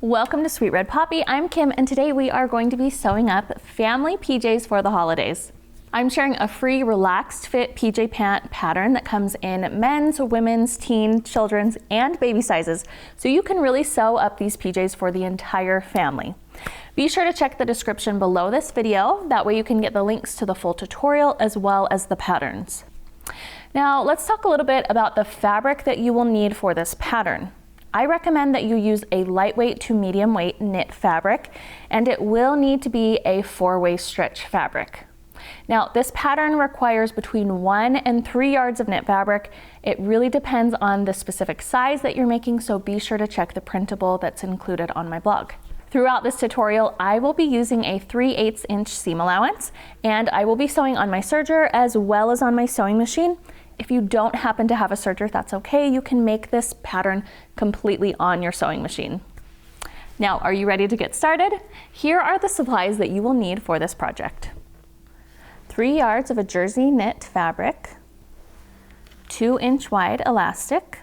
Welcome to Sweet Red Poppy. I'm Kim, and today we are going to be sewing up family PJs for the holidays. I'm sharing a free relaxed fit PJ pant pattern that comes in men's, women's, teen, children's, and baby sizes, so you can really sew up these PJs for the entire family. Be sure to check the description below this video, that way you can get the links to the full tutorial as well as the patterns. Now let's talk a little bit about the fabric that you will need for this pattern. I recommend that you use a lightweight to medium weight knit fabric, and it will need to be a 4-way stretch fabric. Now, this pattern requires between 1 and 3 yards of knit fabric. It really depends on the specific size that you're making, so be sure to check the printable that's included on my blog. Throughout this tutorial, I will be using a 3/8 inch seam allowance, and I will be sewing on my serger as well as on my sewing machine. If you don't happen to have a serger, that's okay. You can make this pattern completely on your sewing machine. Now, are you ready to get started? Here are the supplies that you will need for this project. 3 yards of a jersey knit fabric, 2-inch wide elastic,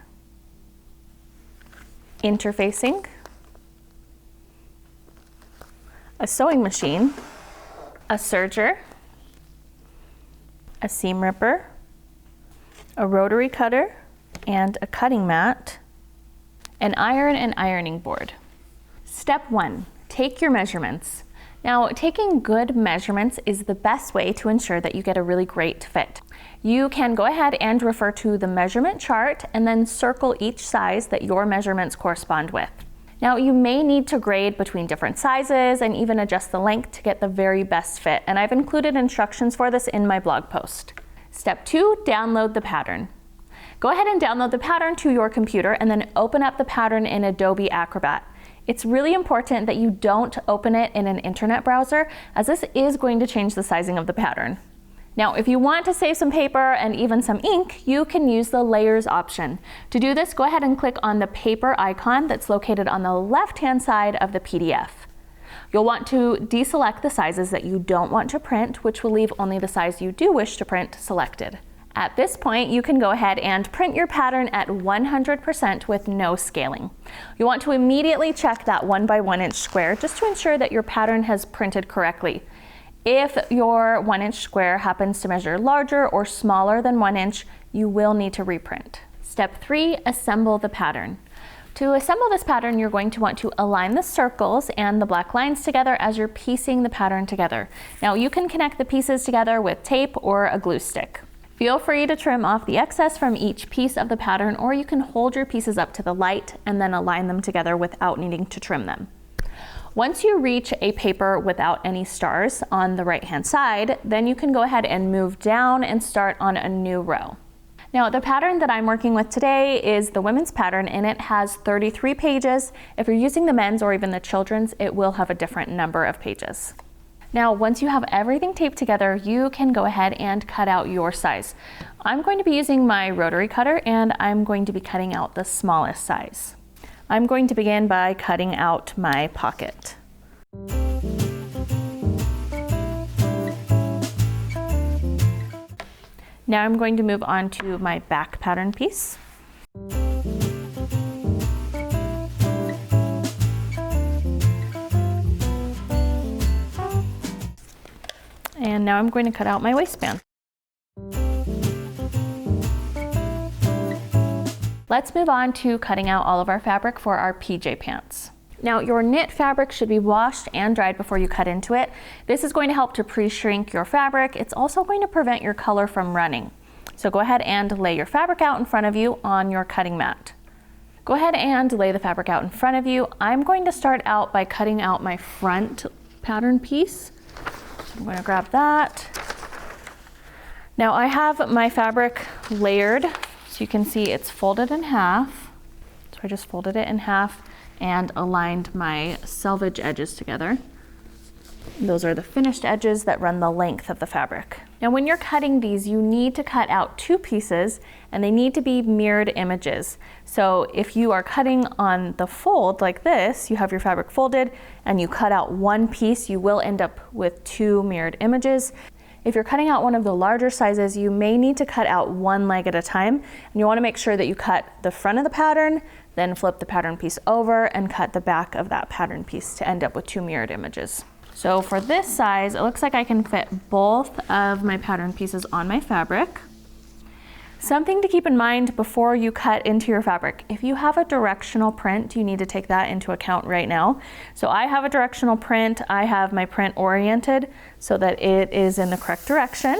interfacing, a sewing machine, a serger, a seam ripper, a rotary cutter, and a cutting mat, an iron and ironing board. Step 1, take your measurements. Now, taking good measurements is the best way to ensure that you get a really great fit. You can go ahead and refer to the measurement chart and then circle each size that your measurements correspond with. Now, you may need to grade between different sizes and even adjust the length to get the very best fit, and I've included instructions for this in my blog post. Step 2, download the pattern. Go ahead and download the pattern to your computer and then open up the pattern in Adobe Acrobat. It's really important that you don't open it in an internet browser, as this is going to change the sizing of the pattern. Now, if you want to save some paper and even some ink, you can use the layers option. To do this, go ahead and click on the paper icon that's located on the left-hand side of the PDF. You'll want to deselect the sizes that you don't want to print, which will leave only the size you do wish to print selected. At this point, you can go ahead and print your pattern at 100% with no scaling. You want to immediately check that 1 by 1 inch square just to ensure that your pattern has printed correctly. If your 1 inch square happens to measure larger or smaller than 1 inch, you will need to reprint. Step 3, assemble the pattern. To assemble this pattern, you're going to want to align the circles and the black lines together as you're piecing the pattern together. Now, you can connect the pieces together with tape or a glue stick. Feel free to trim off the excess from each piece of the pattern, or you can hold your pieces up to the light and then align them together without needing to trim them. Once you reach a paper without any stars on the right-hand side, then you can go ahead and move down and start on a new row. Now, the pattern that I'm working with today is the women's pattern, and it has 33 pages. If you're using the men's or even the children's, it will have a different number of pages. Now, once you have everything taped together, you can go ahead and cut out your size. I'm going to be using my rotary cutter, and I'm going to be cutting out the smallest size. I'm going to begin by cutting out my pocket. Now I'm going to move on to my back pattern piece. And now I'm going to cut out my waistband. Let's move on to cutting out all of our fabric for our PJ pants. Now, your knit fabric should be washed and dried before you cut into it. This is going to help to pre-shrink your fabric. It's also going to prevent your color from running. So go ahead and lay your fabric out in front of you on your cutting mat. Go ahead and lay the fabric out in front of you. I'm going to start out by cutting out my front pattern piece. So I'm going to grab that. Now I have my fabric layered, so you can see it's folded in half. So I just folded it in half and aligned my selvage edges together. Those are the finished edges that run the length of the fabric. Now, when you're cutting these, you need to cut out 2 pieces, and they need to be mirrored images. So if you are cutting on the fold like this, you have your fabric folded and you cut out 1 piece, you will end up with 2 mirrored images. If you're cutting out one of the larger sizes, you may need to cut out one leg at a time. And you want to make sure that you cut the front of the pattern, then flip the pattern piece over and cut the back of that pattern piece to end up with 2 mirrored images. So for this size, it looks like I can fit both of my pattern pieces on my fabric. Something to keep in mind before you cut into your fabric. If you have a directional print, you need to take that into account right now. So I have a directional print. I have my print oriented so that it is in the correct direction.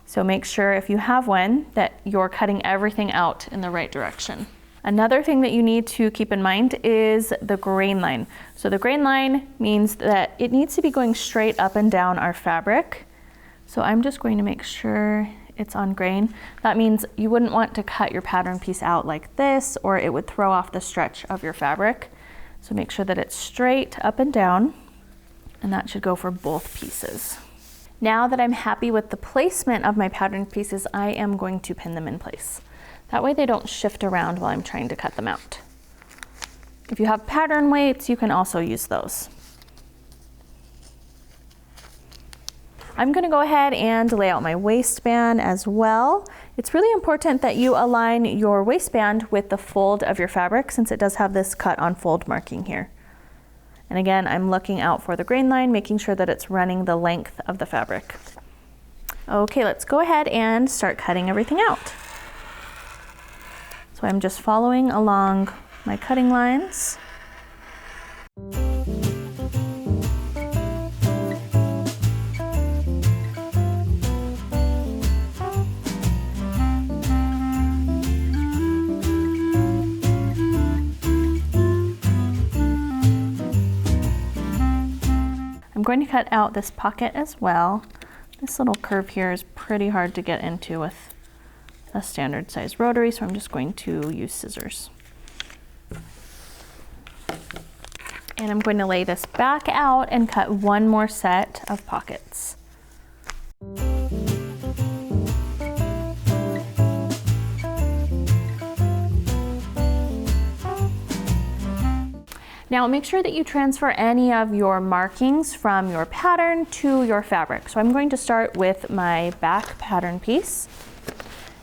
So make sure if you have one that you're cutting everything out in the right direction. Another thing that you need to keep in mind is the grain line. So the grain line means that it needs to be going straight up and down our fabric. So I'm just going to make sure it's on grain. That means you wouldn't want to cut your pattern piece out like this, or it would throw off the stretch of your fabric. So make sure that it's straight up and down, and that should go for both pieces. Now that I'm happy with the placement of my pattern pieces, I am going to pin them in place. That way they don't shift around while I'm trying to cut them out. If you have pattern weights, you can also use those. I'm going to go ahead and lay out my waistband as well. It's really important that you align your waistband with the fold of your fabric, since it does have this cut on fold marking here. And again, I'm looking out for the grain line, making sure that it's running the length of the fabric. Okay, let's go ahead and start cutting everything out. So I'm just following along my cutting lines. I'm going to cut out this pocket as well. This little curve here is pretty hard to get into with a standard size rotary, so I'm just going to use scissors. And I'm going to lay this back out and cut one more set of pockets. Now make sure that you transfer any of your markings from your pattern to your fabric. So I'm going to start with my back pattern piece.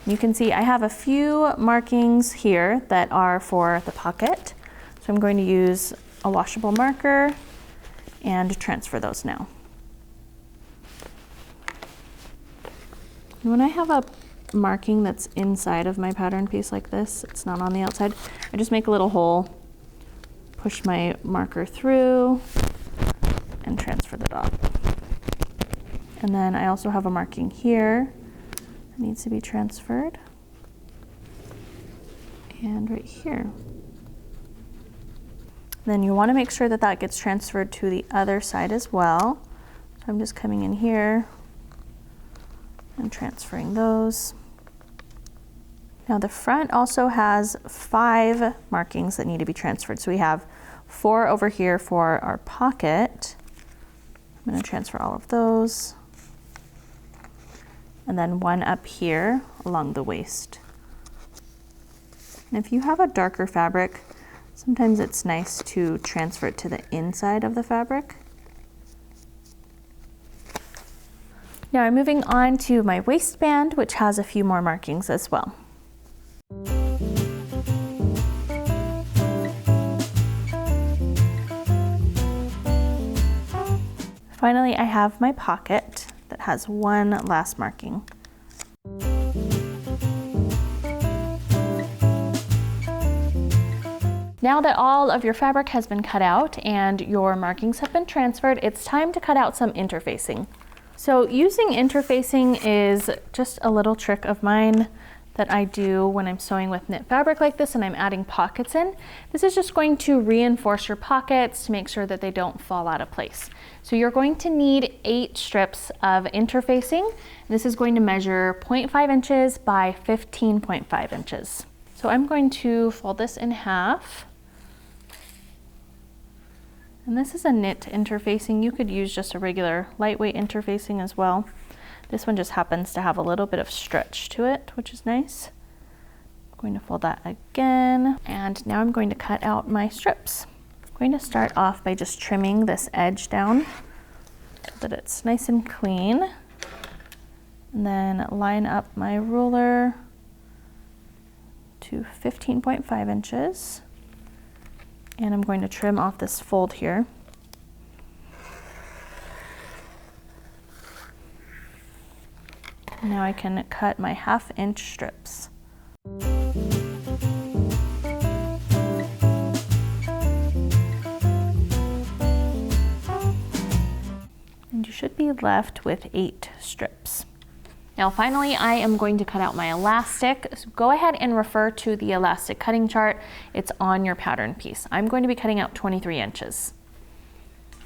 You can see I have a few markings here that are for the pocket. So I'm going to use a washable marker and transfer those now. And when I have a marking that's inside of my pattern piece like this, it's not on the outside, I just make a little hole, push my marker through, and transfer the dot. And then I also have a marking here that needs to be transferred, and right here. Then you want to make sure that that gets transferred to the other side as well. So I'm just coming in here and transferring those. Now the front also has 5 markings that need to be transferred. So we have 4 over here for our pocket. I'm going to transfer all of those. And then 1 up here along the waist. And if you have a darker fabric, sometimes it's nice to transfer it to the inside of the fabric. Now I'm moving on to my waistband, which has a few more markings as well. Finally, I have my pocket that has 1 last marking. Now that all of your fabric has been cut out and your markings have been transferred, it's time to cut out some interfacing. So using interfacing is just a little trick of mine that I do when I'm sewing with knit fabric like this and I'm adding pockets in. This is just going to reinforce your pockets to make sure that they don't fall out of place. So you're going to need 8 strips of interfacing. This is going to measure 0.5 inches by 15.5 inches. So I'm going to fold this in half. And this is a knit interfacing. You could use just a regular lightweight interfacing as well. This one just happens to have a little bit of stretch to it, which is nice. I'm going to fold that again. And now I'm going to cut out my strips. I'm going to start off by just trimming this edge down so that it's nice and clean. And then line up my ruler to 15.5 inches. And I'm going to trim off this fold here. Now I can cut my 1/2 inch strips. And you should be left with 8 strips. Now finally, I am going to cut out my elastic. So go ahead and refer to the elastic cutting chart. It's on your pattern piece. I'm going to be cutting out 23 inches.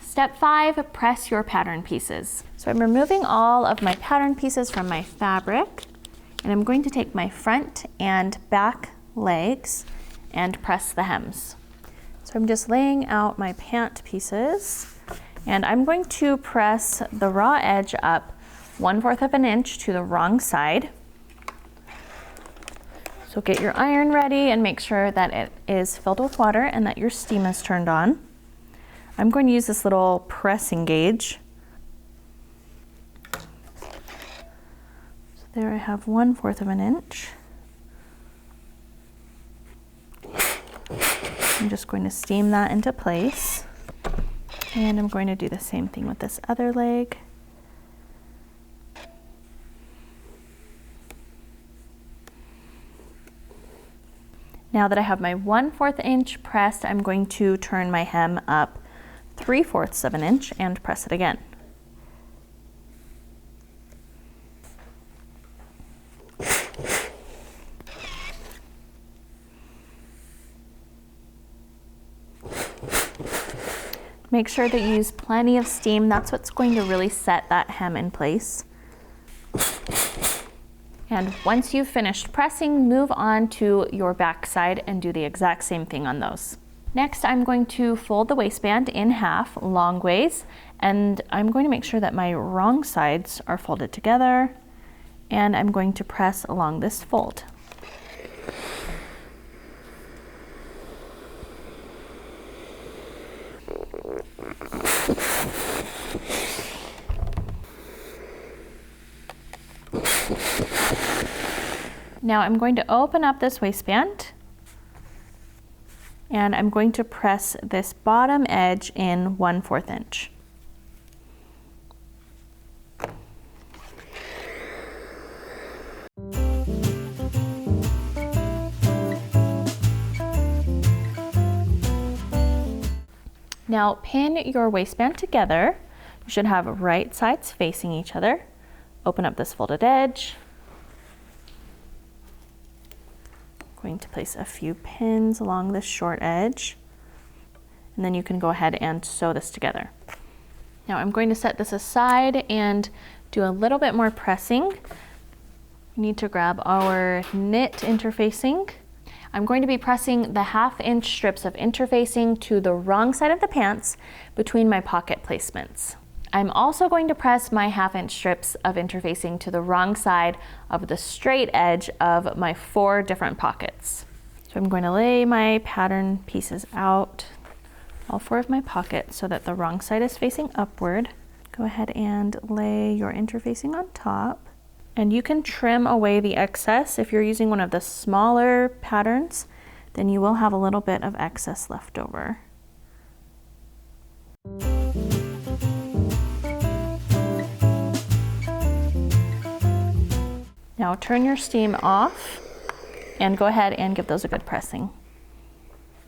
Step 5, press your pattern pieces. So I'm removing all of my pattern pieces from my fabric, and I'm going to take my front and back legs and press the hems. So I'm just laying out my pant pieces, and I'm going to press the raw edge up 1/4 of an inch to the wrong side. So get your iron ready and make sure that it is filled with water and that your steam is turned on. I'm going to use this little pressing gauge. So there I have 1/4 of an inch. I'm just going to steam that into place. And I'm going to do the same thing with this other leg. Now that I have my 1/4 inch pressed, I'm going to turn my hem up 3/4 of an inch and press it again. Make sure that you use plenty of steam. That's what's going to really set that hem in place. And once you've finished pressing, move on to your back side and do the exact same thing on those. Next, I'm going to fold the waistband in half long ways, and I'm going to make sure that my wrong sides are folded together, and I'm going to press along this fold. Now I'm going to open up this waistband, and I'm going to press this bottom edge in 1/4 inch. Now pin your waistband together. You should have right sides facing each other. Open up this folded edge. Going to place a few pins along this short edge, and then you can go ahead and sew this together. Now I'm going to set this aside and do a little bit more pressing. We need to grab our knit interfacing. I'm going to be pressing the 1/2 inch strips of interfacing to the wrong side of the pants between my pocket placements. I'm also going to press my 1/2 inch strips of interfacing to the wrong side of the straight edge of my 4 different pockets. So I'm going to lay my pattern pieces out, all 4 of my pockets, so that the wrong side is facing upward. Go ahead and lay your interfacing on top. And you can trim away the excess. If you're using one of the smaller patterns, then you will have a little bit of excess left over. Now turn your steam off and go ahead and give those a good pressing.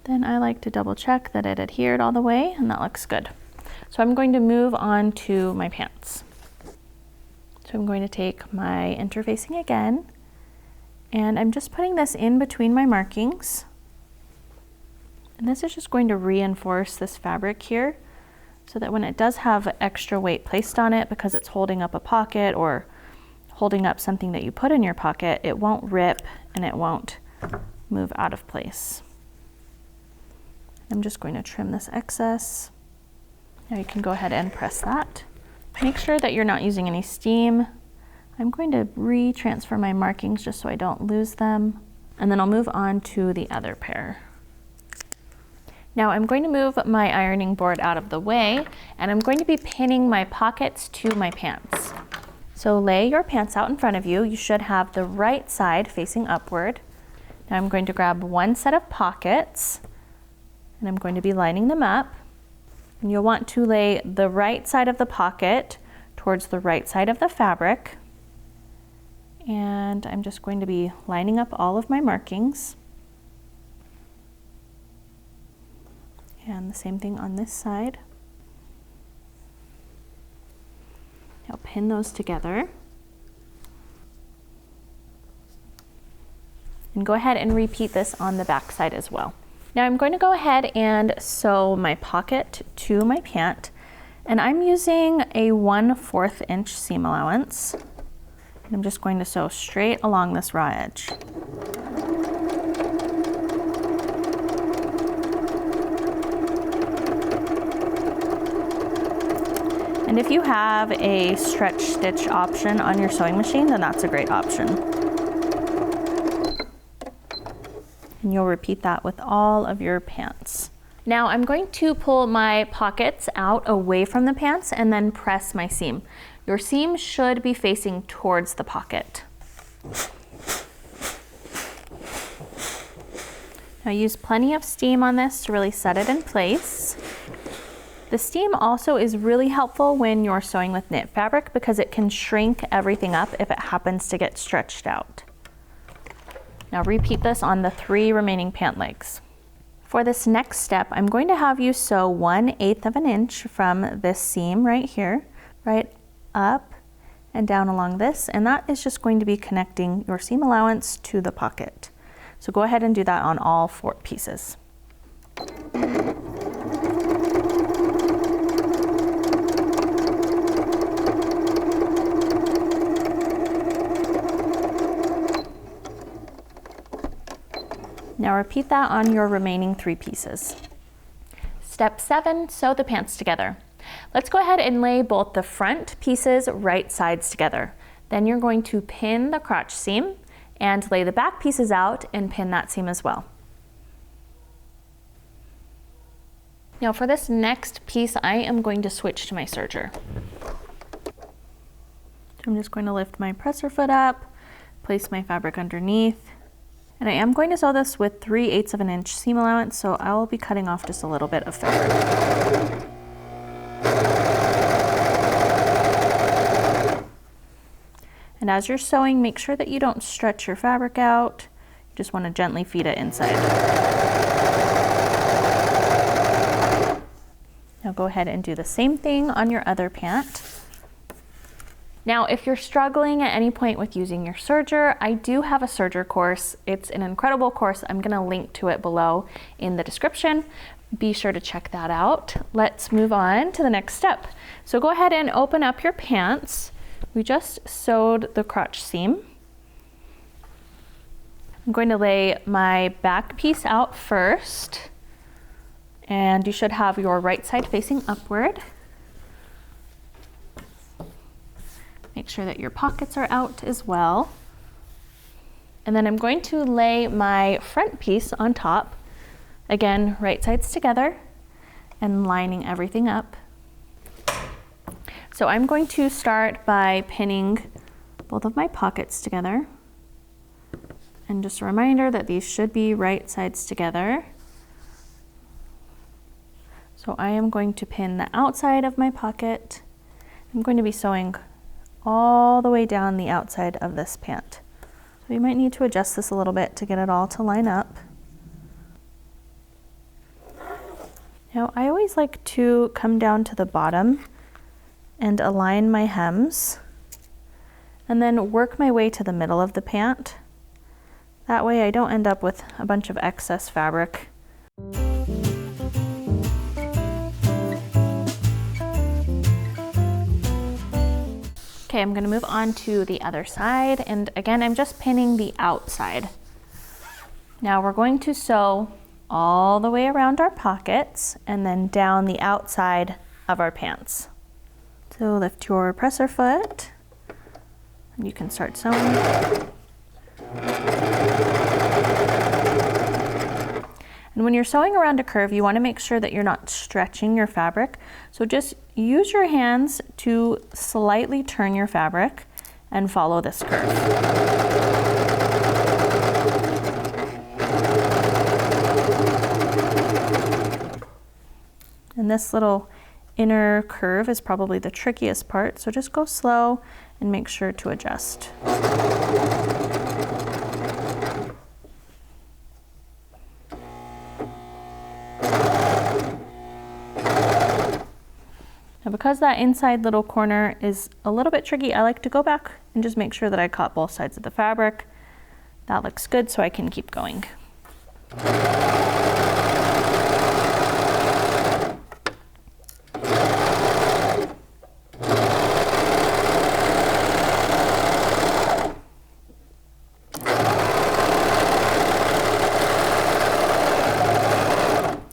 Then I like to double check that it adhered all the way, and that looks good. So I'm going to move on to my pants. So I'm going to take my interfacing again, and I'm just putting this in between my markings. And this is just going to reinforce this fabric here so that when it does have extra weight placed on it because it's holding up a pocket or holding up something that you put in your pocket, it won't rip and it won't move out of place. I'm just going to trim this excess. Now you can go ahead and press that. Make sure that you're not using any steam. I'm going to re-transfer my markings just so I don't lose them. And then I'll move on to the other pair. Now I'm going to move my ironing board out of the way, and I'm going to be pinning my pockets to my pants. So lay your pants out in front of you. You should have the right side facing upward. Now I'm going to grab one set of pockets and I'm going to be lining them up. And you'll want to lay the right side of the pocket towards the right side of the fabric. And I'm just going to be lining up all of my markings. And the same thing on this side. Now pin those together. And go ahead and repeat this on the back side as well. Now I'm going to go ahead and sew my pocket to my pant, and I'm using a 1/4 inch seam allowance. And I'm just going to sew straight along this raw edge. And if you have a stretch stitch option on your sewing machine, then that's a great option. And you'll repeat that with all of your pants. Now I'm going to pull my pockets out away from the pants and then press my seam. Your seam should be facing towards the pocket. Now use plenty of steam on this to really set it in place. The steam also is really helpful when you're sewing with knit fabric because it can shrink everything up if it happens to get stretched out. Now repeat this on the 3 remaining pant legs. For this next step, I'm going to have you sew 1/8 of an inch from this seam right here, right up and down along this, and that is just going to be connecting your seam allowance to the pocket. So go ahead and do that on all 4 pieces. Now repeat that on your remaining 3 pieces. Step 7, sew the pants together. Let's go ahead and lay both the front pieces right sides together. Then you're going to pin the crotch seam and lay the back pieces out and pin that seam as well. Now for this next piece, I am going to switch to my serger. So I'm just going to lift my presser foot up, place my fabric underneath, and I am going to sew this with 3/8 of an inch seam allowance, so I will be cutting off just a little bit of fabric. And as you're sewing, make sure that you don't stretch your fabric out. You just want to gently feed it inside. Now go ahead and do the same thing on your other pant. Now, if you're struggling at any point with using your serger, I do have a serger course. It's an incredible course. I'm gonna link to it below in the description. Be sure to check that out. Let's move on to the next step. So go ahead and open up your pants. We just sewed the crotch seam. I'm going to lay my back piece out first, and you should have your right side facing upward. Make sure that your pockets are out as well. And then I'm going to lay my front piece on top. Again, right sides together and lining everything up. So I'm going to start by pinning both of my pockets together. And just a reminder that these should be right sides together. So I am going to pin the outside of my pocket. I'm going to be sewing all the way down the outside of this pant. So you might need to adjust this a little bit to get it all to line up. Now I always like to come down to the bottom and align my hems and then work my way to the middle of the pant. That way I don't end up with a bunch of excess fabric. Okay, I'm gonna move on to the other side, and again, I'm just pinning the outside. Now we're going to sew all the way around our pockets and then down the outside of our pants. So lift your presser foot, and you can start sewing. And when you're sewing around a curve, you want to make sure that you're not stretching your fabric. So just use your hands to slightly turn your fabric and follow this curve. And this little inner curve is probably the trickiest part, so just go slow and make sure to adjust. Now because that inside little corner is a little bit tricky, I like to go back and just make sure that I caught both sides of the fabric. That looks good, so I can keep going.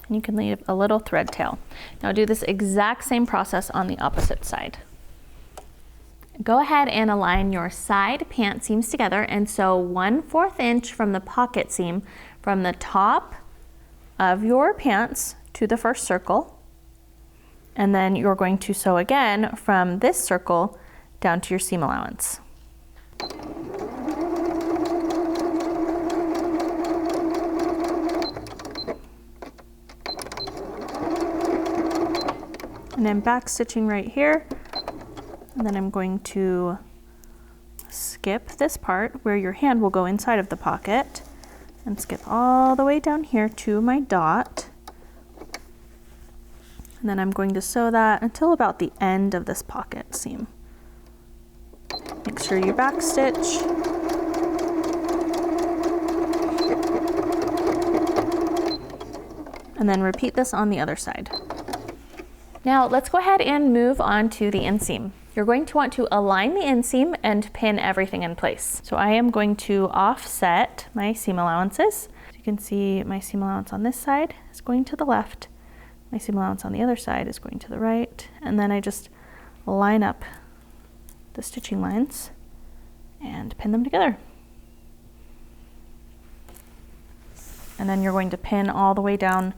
And you can leave a little thread tail. Now do this exact same process on the opposite side. Go ahead and align your side pant seams together and sew 1/4 inch from the pocket seam from the top of your pants to the first circle. And then you're going to sew again from this circle down to your seam allowance. And I'm back stitching right here. And then I'm going to skip this part where your hand will go inside of the pocket and skip all the way down here to my dot. And then I'm going to sew that until about the end of this pocket seam. Make sure you back stitch. And then repeat this on the other side. Now let's go ahead and move on to the inseam. You're going to want to align the inseam and pin everything in place. So I am going to offset my seam allowances. So you can see my seam allowance on this side is going to the left. My seam allowance on the other side is going to the right. And then I just line up the stitching lines and pin them together. And then you're going to pin all the way down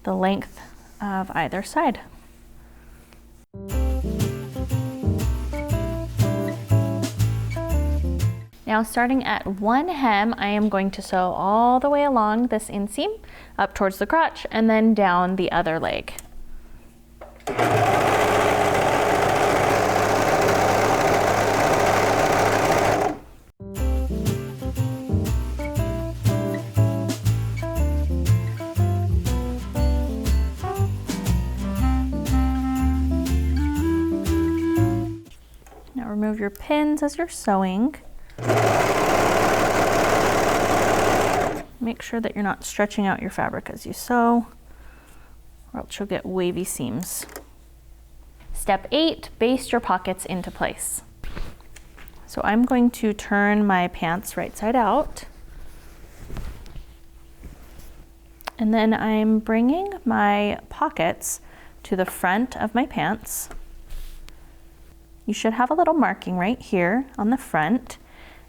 the length of either side. Now starting at one hem, I am going to sew all the way along this inseam up towards the crotch and then down the other leg. Now remove your pins as you're sewing. Make sure that you're not stretching out your fabric as you sew, or else you'll get wavy seams. Step 8, baste your pockets into place. So I'm going to turn my pants right side out. And then I'm bringing my pockets to the front of my pants. You should have a little marking right here on the front,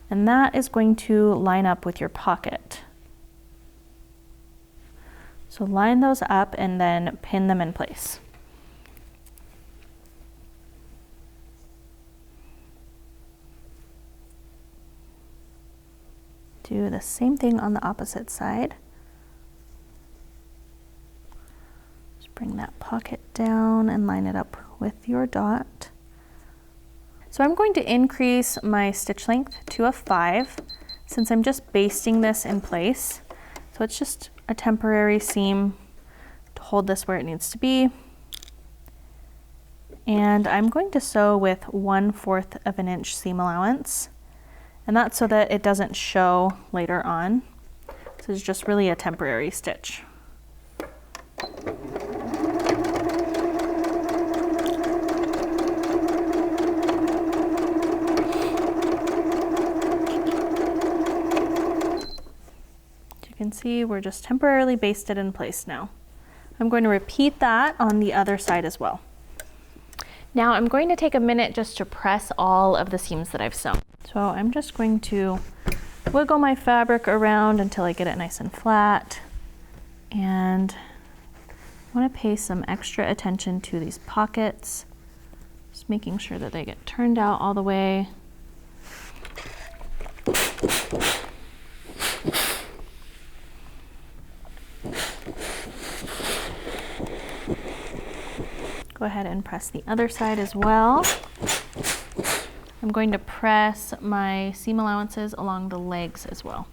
and that is going to line up with your pocket. So line those up and then pin them in place. Do the same thing on the opposite side. Just bring that pocket down and line it up with your dot. So I'm going to increase my stitch length to a 5 since I'm just basting this in place. So it's just a temporary seam to hold this where it needs to be. And I'm going to sew with 1/4 of an inch seam allowance. And that's so that it doesn't show later on. So it's just really a temporary stitch. You can see we're just temporarily basted in place now. I'm going to repeat that on the other side as well. Now I'm going to take a minute just to press all of the seams that I've sewn. So I'm just going to wiggle my fabric around until I get it nice and flat. And I want to pay some extra attention to these pockets, just making sure that they get turned out all the way Go ahead and press the other side as well. I'm going to press my seam allowances along the legs as well.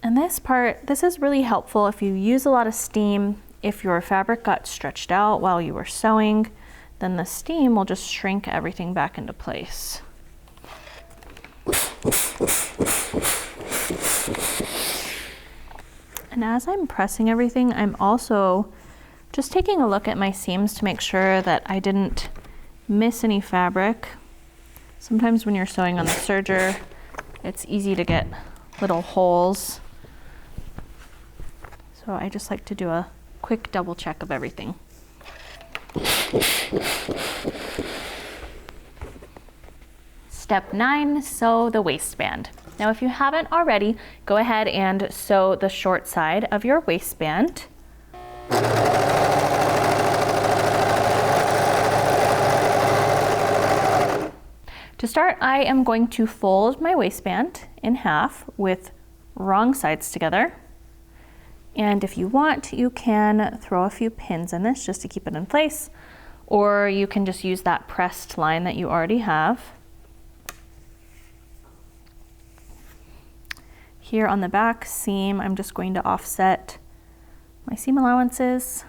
And this part, this is really helpful if you use a lot of steam. If your fabric got stretched out while you were sewing, then the steam will just shrink everything back into place. And as I'm pressing everything, I'm also just taking a look at my seams to make sure that I didn't miss any fabric. Sometimes when you're sewing on the serger, it's easy to get little holes. So I just like to do a quick double check of everything. Step 9, sew the waistband. Now if you haven't already, go ahead and sew the short side of your waistband. To start, I am going to fold my waistband in half with wrong sides together. And if you want, you can throw a few pins in this just to keep it in place, or you can just use that pressed line that you already have. Here on the back seam, I'm just going to offset my seam allowances.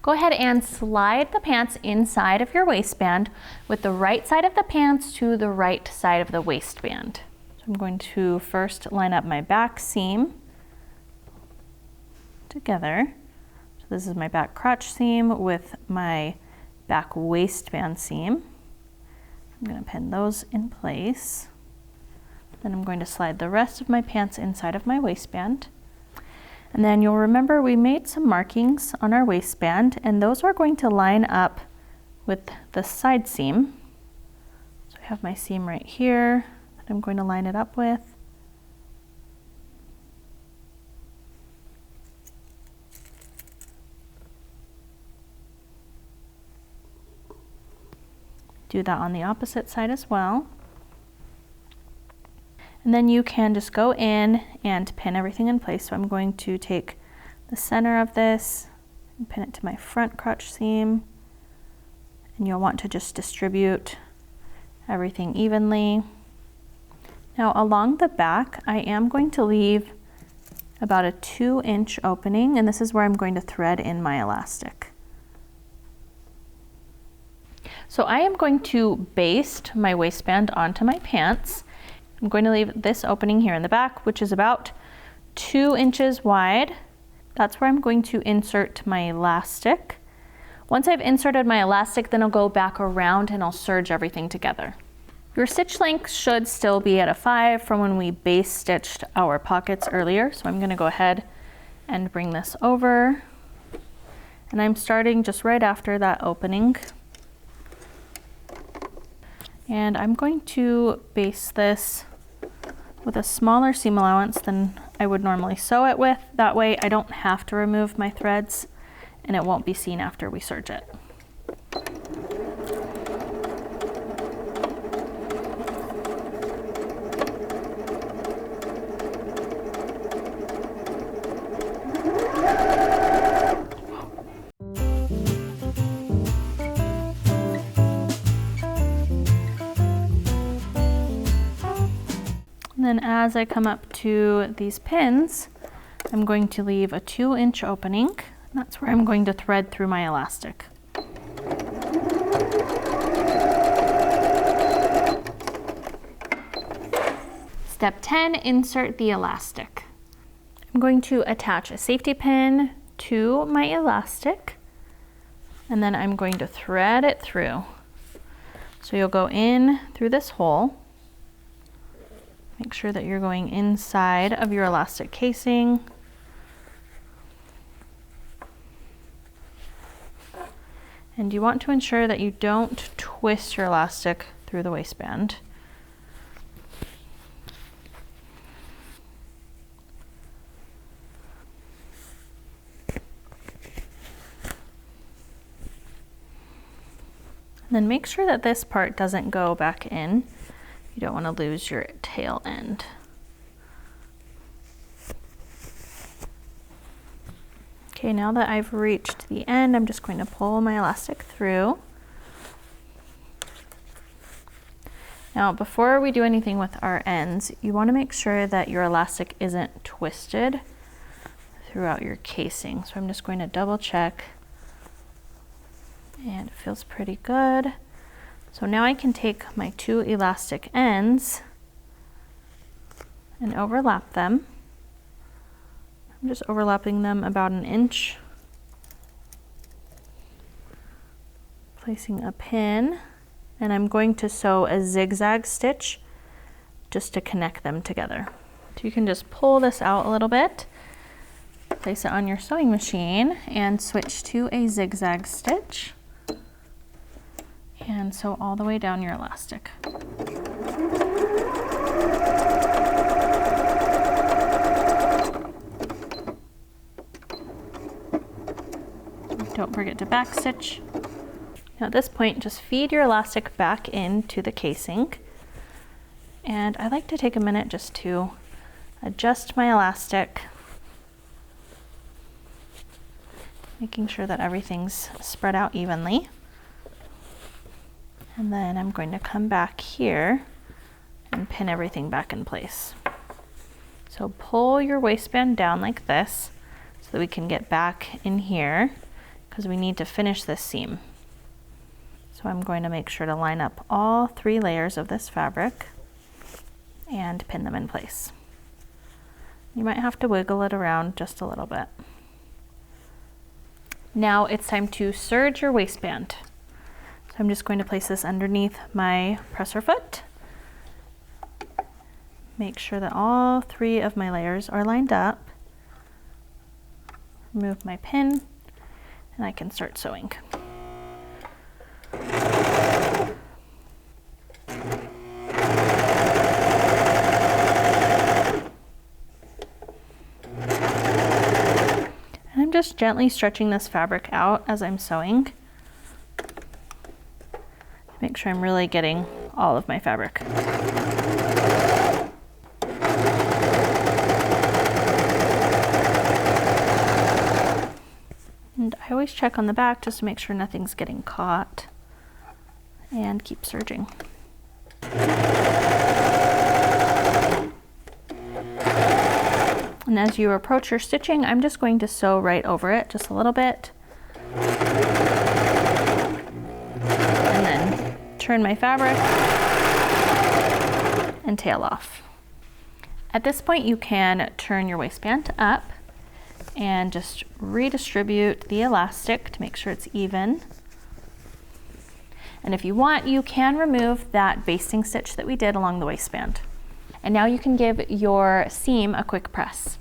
Go ahead and slide the pants inside of your waistband with the right side of the pants to the right side of the waistband. So I'm going to first line up my back seam together. So this is my back crotch seam with my back waistband seam. I'm going to pin those in place. Then I'm going to slide the rest of my pants inside of my waistband. And then you'll remember we made some markings on our waistband, and those are going to line up with the side seam. So I have my seam right here that I'm going to line it up with. Do that on the opposite side as well. And then you can just go in and pin everything in place. So I'm going to take the center of this and pin it to my front crotch seam. And you'll want to just distribute everything evenly. Now along the back, I am going to leave about a 2-inch opening, and this is where I'm going to thread in my elastic. So I am going to baste my waistband onto my pants. I'm going to leave this opening here in the back, which is about 2 inches wide. That's where I'm going to insert my elastic. Once I've inserted my elastic, then I'll go back around and I'll serge everything together. Your stitch length should still be at a 5 from when we base stitched our pockets earlier. So I'm going to go ahead and bring this over. And I'm starting just right after that opening. And I'm going to base this with a smaller seam allowance than I would normally sew it with. That way I don't have to remove my threads and it won't be seen after we serge it. And then as I come up to these pins, I'm going to leave a 2-inch opening. That's where I'm going to thread through my elastic. Step 10, insert the elastic. I'm going to attach a safety pin to my elastic, and then I'm going to thread it through. So you'll go in through this hole. Make sure that you're going inside of your elastic casing. And you want to ensure that you don't twist your elastic through the waistband. And then make sure that this part doesn't go back in. You don't want to lose your tail end. Okay, now that I've reached the end, I'm just going to pull my elastic through. Now, before we do anything with our ends, you want to make sure that your elastic isn't twisted throughout your casing. So I'm just going to double check, and it feels pretty good. So now I can take my 2 elastic ends and overlap them. I'm just overlapping them about 1 inch. Placing a pin, and I'm going to sew a zigzag stitch just to connect them together. So you can just pull this out a little bit, place it on your sewing machine, and switch to a zigzag stitch, and sew all the way down your elastic. Don't forget to backstitch. Now at this point, just feed your elastic back into the casing. And I like to take a minute just to adjust my elastic, making sure that everything's spread out evenly. And then I'm going to come back here and pin everything back in place. So pull your waistband down like this so that we can get back in here, because we need to finish this seam. So I'm going to make sure to line up all 3 layers of this fabric and pin them in place. You might have to wiggle it around just a little bit. Now it's time to serge your waistband. So I'm just going to place this underneath my presser foot. Make sure that all 3 of my layers are lined up. Remove my pin, and I can start sewing. And I'm just gently stretching this fabric out as I'm sewing. Make sure I'm really getting all of my fabric. And I always check on the back just to make sure nothing's getting caught, and keep serging. And as you approach your stitching, I'm just going to sew right over it just a little bit. And then turn my fabric and tail off. At this point, you can turn your waistband up and just redistribute the elastic to make sure it's even. And if you want, you can remove that basting stitch that we did along the waistband. And now you can give your seam a quick press.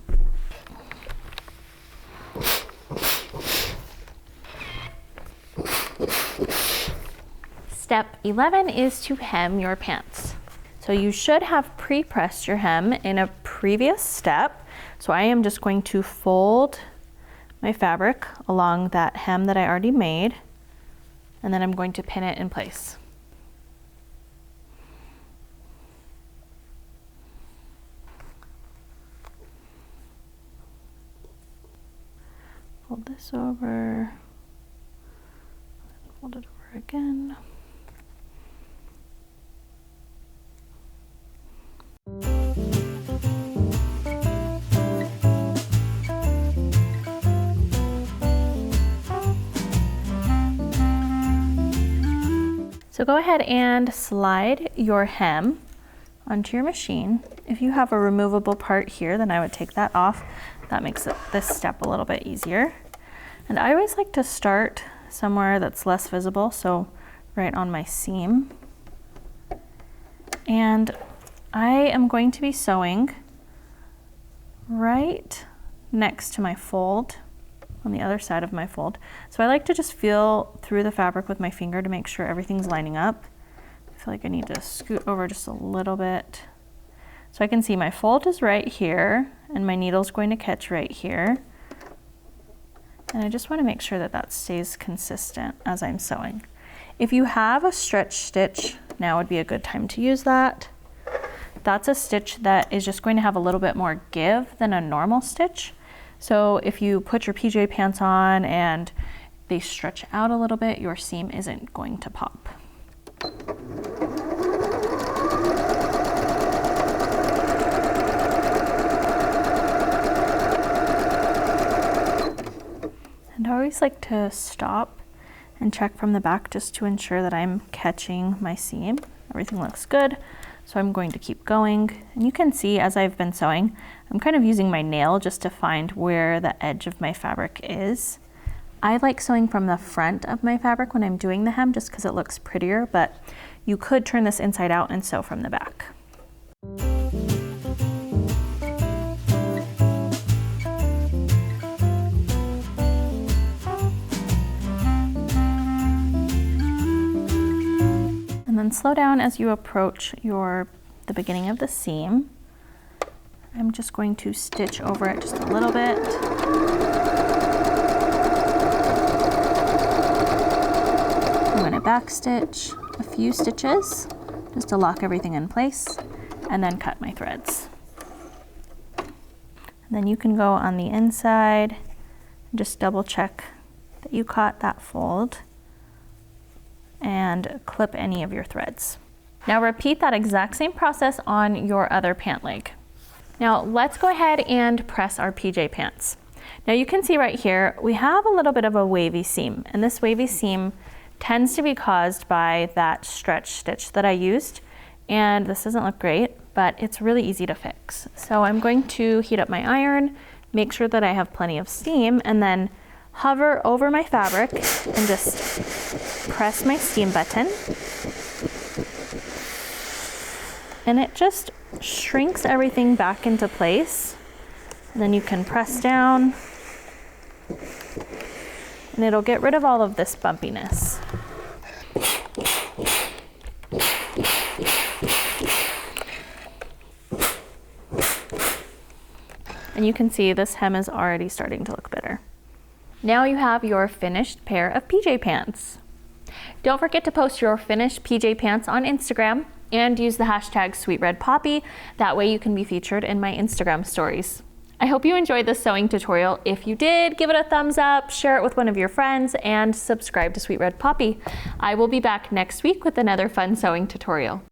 Step 11 is to hem your pants. So you should have pre-pressed your hem in a previous step. So I am just going to fold my fabric along that hem that I already made, and then I'm going to pin it in place. Fold this over, fold it over again. So go ahead and slide your hem onto your machine. If you have a removable part here, then I would take that off. That makes this step a little bit easier. And I always like to start somewhere that's less visible, so right on my seam. And I am going to be sewing right next to my fold, on the other side of my fold. So I like to just feel through the fabric with my finger to make sure everything's lining up. I feel like I need to scoot over just a little bit. So I can see my fold is right here, and my needle's going to catch right here. And I just want to make sure that that stays consistent as I'm sewing. If you have a stretch stitch, now would be a good time to use that. that's a stitch that is just going to have a little bit more give than a normal stitch. So if you put your PJ pants on and they stretch out a little bit, your seam isn't going to pop. And I always like to stop and check from the back just to ensure that I'm catching my seam. Everything looks good, so I'm going to keep going. And you can see as I've been sewing, I'm kind of using my nail just to find where the edge of my fabric is. I like sewing from the front of my fabric when I'm doing the hem just because it looks prettier, but you could turn this inside out and sew from the back. And then slow down as you approach the beginning of the seam. I'm just going to stitch over it just a little bit. I'm going to back stitch a few stitches just to lock everything in place, and then cut my threads. And then you can go on the inside and just double check that you caught that fold and clip any of your threads. Now repeat that exact same process on your other pant leg. Now let's go ahead and press our PJ pants. Now you can see right here, we have a little bit of a wavy seam, and this wavy seam tends to be caused by that stretch stitch that I used, and this doesn't look great, but it's really easy to fix. So I'm going to heat up my iron, make sure that I have plenty of steam, and then hover over my fabric and just press my steam button. And it just shrinks everything back into place. And then you can press down and it'll get rid of all of this bumpiness. And you can see this hem is already starting to look better. Now you have your finished pair of PJ pants. Don't forget to post your finished PJ pants on Instagram and use the hashtag #SweetRedPoppy. That way you can be featured in my Instagram stories. I hope you enjoyed this sewing tutorial. If you did, give it a thumbs up, share it with one of your friends, and subscribe to Sweet Red Poppy. I will be back next week with another fun sewing tutorial.